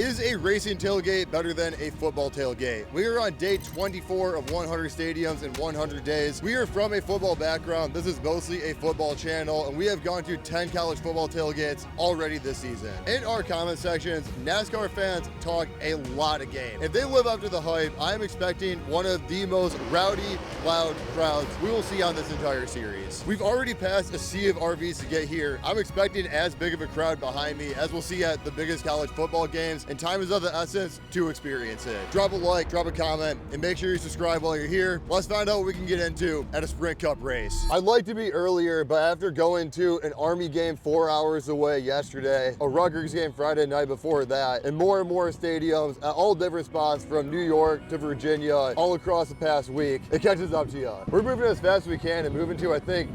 Is a racing tailgate better than a football tailgate? We are on day 24 of 100 stadiums in 100 days. We are from a football background. This is mostly a football channel, and we have gone to 10 college football tailgates already this season. In our comment sections, NASCAR fans talk a lot of game. If they live up to the hype, I'm expecting one of the most rowdy, loud crowds we will see on this entire series. We've already passed a sea of RVs to get here. I'm expecting as big of a crowd behind me as we'll see at the biggest college football games, and time is of the essence to experience it. Drop a like, drop a comment, and make sure you subscribe while you're here. Let's find out what we can get into at a Sprint Cup race. I'd like to be earlier, but after going to an Army game 4 hours away yesterday, a Rutgers game Friday night before that, and more stadiums at all different spots from New York to Virginia, all across the past week, it catches up to you. We're moving as fast as we can and moving to, I think,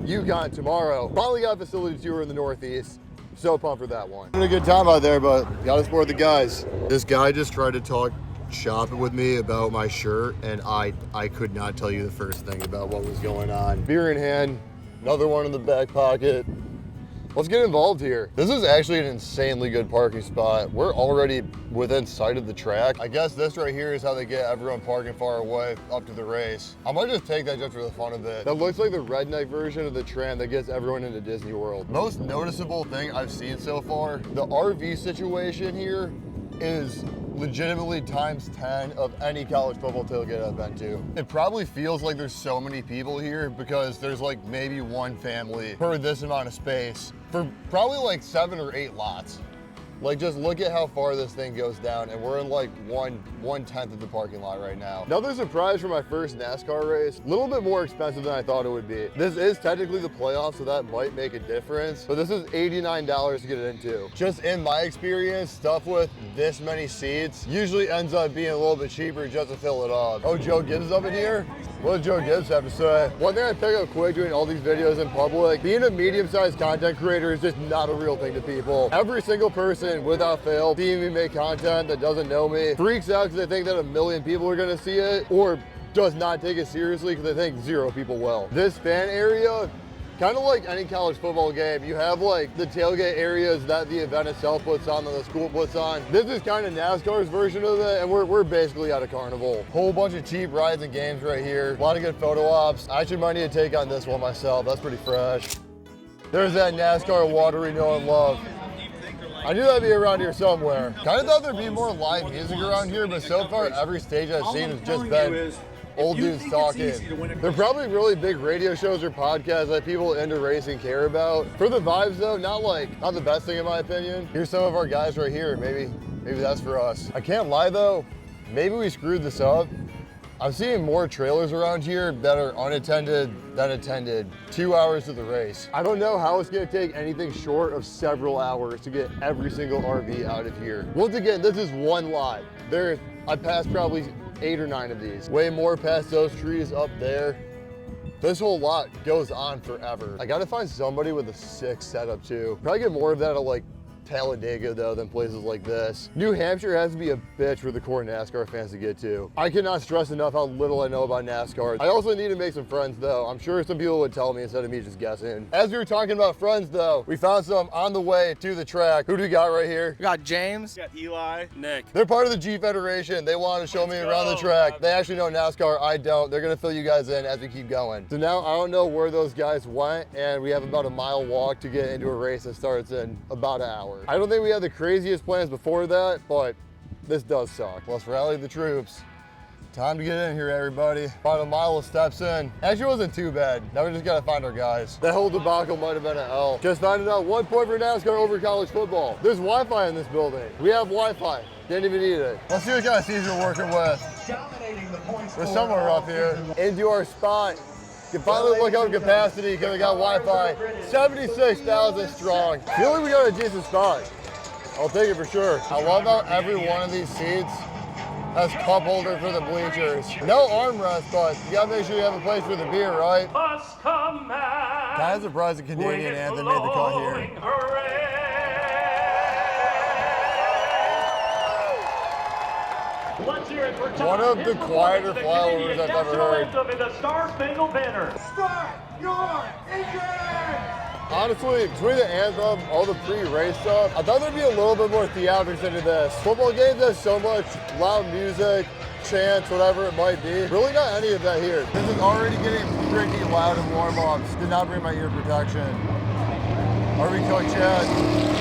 UConn tomorrow. Finally got a facility tour in the Northeast. So pumped for that one. Having a good time out there, but gotta support the guys. This guy just tried to talk shop with me about my shirt, and I could not tell you the first thing about what was going on. Beer in hand, another one in the back pocket. Let's get involved here. This is actually an insanely good parking spot. We're already within sight of the track. I guess this right here is how they get everyone parking far away up to the race. I might just take that just for the fun of it. That looks like the redneck version of the tram that gets everyone into Disney World. Most noticeable thing I've seen so far, the RV situation here is legitimately times 10 of any college football tailgate I've been to. It probably feels like there's so many people here because there's like maybe one family per this amount of space for probably like 7 or 8 lots. Like, just look at how far this thing goes down, and we're in like one-tenth of the parking lot right now. Another surprise for my first NASCAR race, a little bit more expensive than I thought it would be. This is technically the playoffs, so that might make a difference, but this is $89 to get it into. Just in my experience, stuff with this many seats usually ends up being a little bit cheaper just to fill it up. Oh, Joe Gibbs is up in here? What does Joe Gibbs have to say? One thing I pick up quick doing all these videos in public, being a medium-sized content creator is just not a real thing to people. Every single person, without fail, seeing me make content that doesn't know me, freaks out because they think that 1 million people are gonna see it, or does not take it seriously because they think 0 people will. This fan area, kind of like any college football game, you have like the tailgate areas that the event itself puts on, that the school puts on. This is kind of NASCAR's version of it, and we're basically at a carnival. Whole bunch of cheap rides and games right here. A lot of good photo ops. I actually might need to take on this one myself. That's pretty fresh. There's that NASCAR water we know and love. I knew that'd be around here somewhere. Kind of thought there'd be more live music around here, but so far every stage I've seen has just been old dudes talking. They're probably really big radio shows or podcasts that people into racing care about. For the vibes though, not the best thing in my opinion. Here's some of our guys right here. Maybe that's for us. I can't lie though, maybe we screwed this up. I'm seeing more trailers around here that are unattended than attended. 2 hours to the race. I don't know how it's gonna take anything short of several hours to get every single RV out of here. Once again, this is one lot. I passed probably 8 or 9 of these. Way more past those trees up there. This whole lot goes on forever. I gotta find somebody with a sick setup too. Probably get more of that at like Talladega though than places like this. New Hampshire has to be a bitch for the core NASCAR fans to get to. I cannot stress enough how little I know about NASCAR. I also need to make some friends though. I'm sure some people would tell me instead of me just guessing. As we were talking about friends though, we found some on the way to the track. Who do we got right here? We got James. We got Eli. Nick. They're part of the G Federation. They want to show me around the track. They actually know NASCAR, I don't. They're gonna fill you guys in as we keep going. So now I don't know where those guys went, and we have about a mile walk to get into a race that starts in about an hour. I don't think we had the craziest plans before that, but this does suck. Let's rally the troops. Time to get in here, everybody. About a mile of steps in. Actually, it wasn't too bad. Now we just gotta find our guys. That whole debacle might have been an L. Just finding out 1 point for NASCAR over college football. There's Wi-Fi in this building. We have Wi-Fi. Didn't even need it. Let's see what kind of seats we're working with. We're somewhere up here. Into our spot. You can finally look up capacity because we got Wi-Fi. 76,000 strong. Feel like we got a decent spot. I'll take it for sure. I love how every one of these seats has cup holder for the bleachers. No armrest, but you gotta make sure you have a place for the beer, right? Kind of surprised the Canadian anthem made the cut here. One of the quieter flyovers I've ever heard. The Star Spangled Banner. Start your engine! Honestly, between the anthem, all the pre-race stuff, I thought there'd be a little bit more theatrics into this. Football games have so much loud music, chants, whatever it might be. Really not any of that here. This is already getting pretty loud in warm-ups. Did not bring my ear protection. Are we coach yet?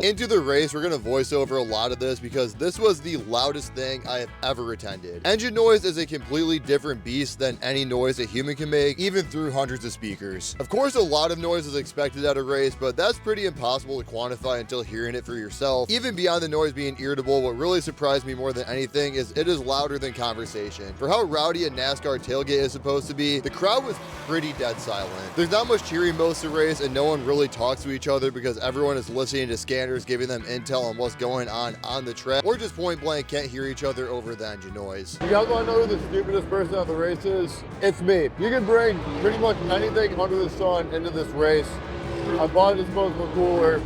Into the race, we're gonna voice over a lot of this because this was the loudest thing I have ever attended. Engine noise is a completely different beast than any noise a human can make, even through hundreds of speakers. Of course, a lot of noise is expected at a race, but that's pretty impossible to quantify until hearing it for yourself. Even beyond the noise being irritable, what really surprised me more than anything is it is louder than conversation. For how rowdy a NASCAR tailgate is supposed to be, the crowd was pretty dead silent. There's not much cheering most of the race, and no one really talks to each other because everyone is listening to scanners giving them intel on what's going on the track, or just point blank can't hear each other over the engine noise. You guys want to know who the stupidest person at the race is? It's me. You can bring pretty much anything under the sun into this race. I bought a disposable cooler.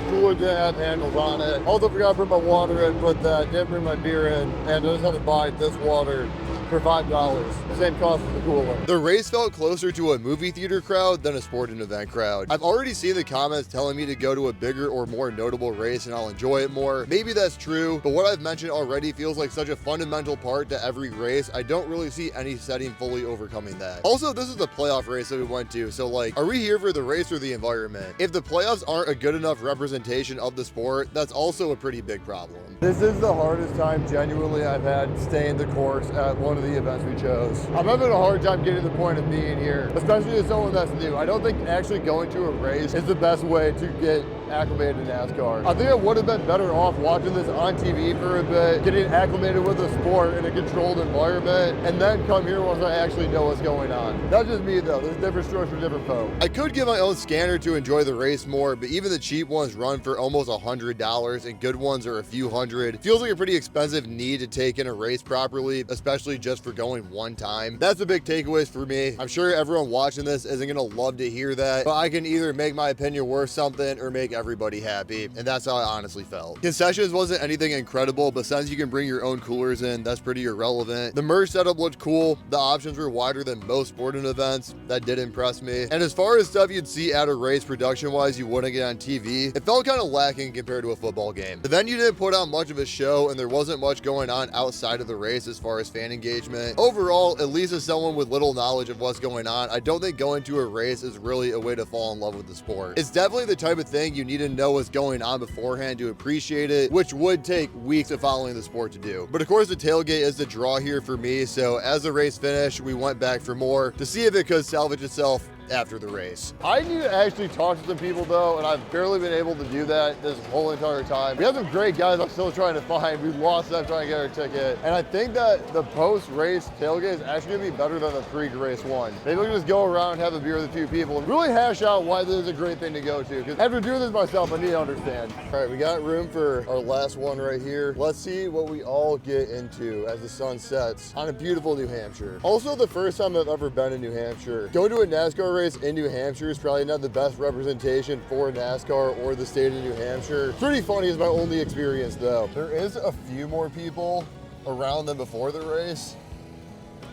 Cooler didn't have handles on it. Also forgot to put my water in, put that, didn't bring my beer in, and I just had to buy this water for $5. The same cost as the cooler. The race felt closer to a movie theater crowd than a sporting event crowd. I've already seen the comments telling me to go to a bigger or more notable race and I'll enjoy it more. Maybe that's true, but what I've mentioned already feels like such a fundamental part to every race. I don't really see any setting fully overcoming that. Also, this is the playoff race that we went to, so like, are we here for the race or the environment? If the playoffs aren't a good enough representation of the sport, that's also a pretty big problem. This is the hardest time genuinely I've had staying the course at one of the events we chose. I'm having a hard time getting to the point of being here, especially as someone that's new. I don't think actually going to a race is the best way to get acclimated to NASCAR. I think I would have been better off watching this on TV for a bit, getting acclimated with the sport in a controlled environment, and then come here once I actually know what's going on. That's just me though. There's different strokes for different folks. I could get my own scanner to enjoy the race more, but even the cheap ones run for almost $100 and good ones are a few hundred. Feels like a pretty expensive need to take in a race properly, especially just for going one time. That's the big takeaways for me. I'm sure everyone watching this isn't gonna love to hear that, but I can either make my opinion worth something or make everybody happy, and that's how I honestly felt. Concessions wasn't anything incredible, but since you can bring your own coolers in, that's pretty irrelevant. The merge setup looked cool. The options were wider than most sporting events. That did impress me. And as far as stuff you'd see at a race production-wise you wouldn't get on TV, it felt kind of lacking compared to a football game. The venue didn't put on much of a show, and there wasn't much going on outside of the race as far as fan engagement. Overall, at least as someone with little knowledge of what's going on, I don't think going to a race is really a way to fall in love with the sport. It's definitely the type of thing you need to know what's going on beforehand to appreciate it, which would take weeks of following the sport to do. But of course, the tailgate is the draw here for me, so as the race finished, we went back for more to see if it could salvage itself after the race. I need to actually talk to some people though, and I've barely been able to do that this whole entire time. We have some great guys I'm still trying to find. We lost them trying to get our ticket, and I think that the post-race tailgate is actually gonna be better than the pre-race one. Maybe we can just go around, have a beer with a few people, and really hash out why this is a great thing to go to, because after doing this myself, I need to understand. All right, we got room for our last one right here. Let's see what we all get into as the sun sets on a beautiful New Hampshire. Also, the first time I've ever been in New Hampshire. Going to a NASCAR race in New Hampshire is probably not the best representation for NASCAR or the state of New Hampshire. Pretty funny is my only experience though. There is a few more people around than before the race.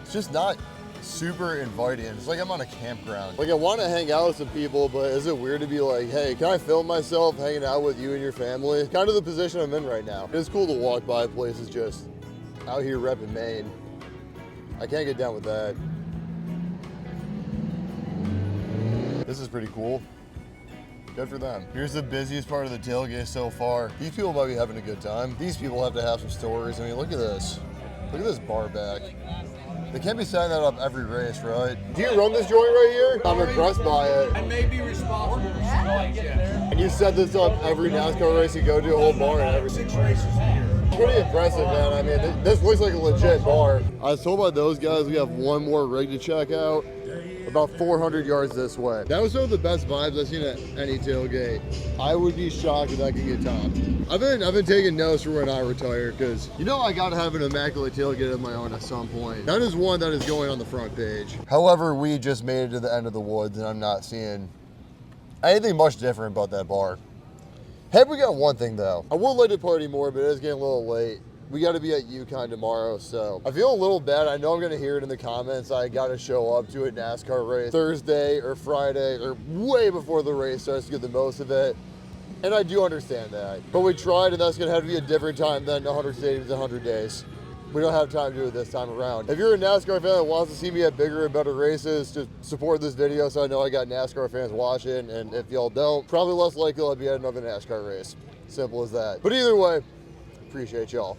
It's just not super inviting. It's like I'm on a campground. Like I want to hang out with some people, but is it weird to be like, hey, can I film myself hanging out with you and your family? Kind of the position I'm in right now. It's cool to walk by places just out here repping Maine. I can't get down with that. This is pretty cool. Good for them. Here's the busiest part of the tailgate so far. These people might be having a good time. These people have to have some stories. I mean, look at this. Look at this bar back. They can't be setting that up every race, right? Do you run this joint right here? I'm impressed by it. I may be responsible for some lights, yes. And you set this up every NASCAR race you go to, a whole bar and everything. 6 races a year. Pretty impressive, man. I mean, this looks like a legit bar. I was told by those guys we have one more rig to check out. About 400 yards this way. That was some of the best vibes I've seen at any tailgate. I would be shocked if that could get topped. I've been taking notes for when I retire, because you know I gotta have an immaculate tailgate of my own at some point. That is one that is going on the front page. However, we just made it to the end of the woods and I'm not seeing anything much different about that bar. Hey, we got one thing though. I would like to party more, but it is getting a little late. We got to be at UConn tomorrow, so I feel a little bad. I know I'm going to hear it in the comments. I got to show up to a NASCAR race Thursday or Friday or way before the race starts to get the most of it. And I do understand that. But we tried, and that's going to have to be a different time than 100 stadiums in 100 days. We don't have time to do it this time around. If you're a NASCAR fan that wants to see me at bigger and better races, just support this video so I know I got NASCAR fans watching. And if y'all don't, probably less likely I'll be at another NASCAR race. Simple as that. But either way, appreciate y'all.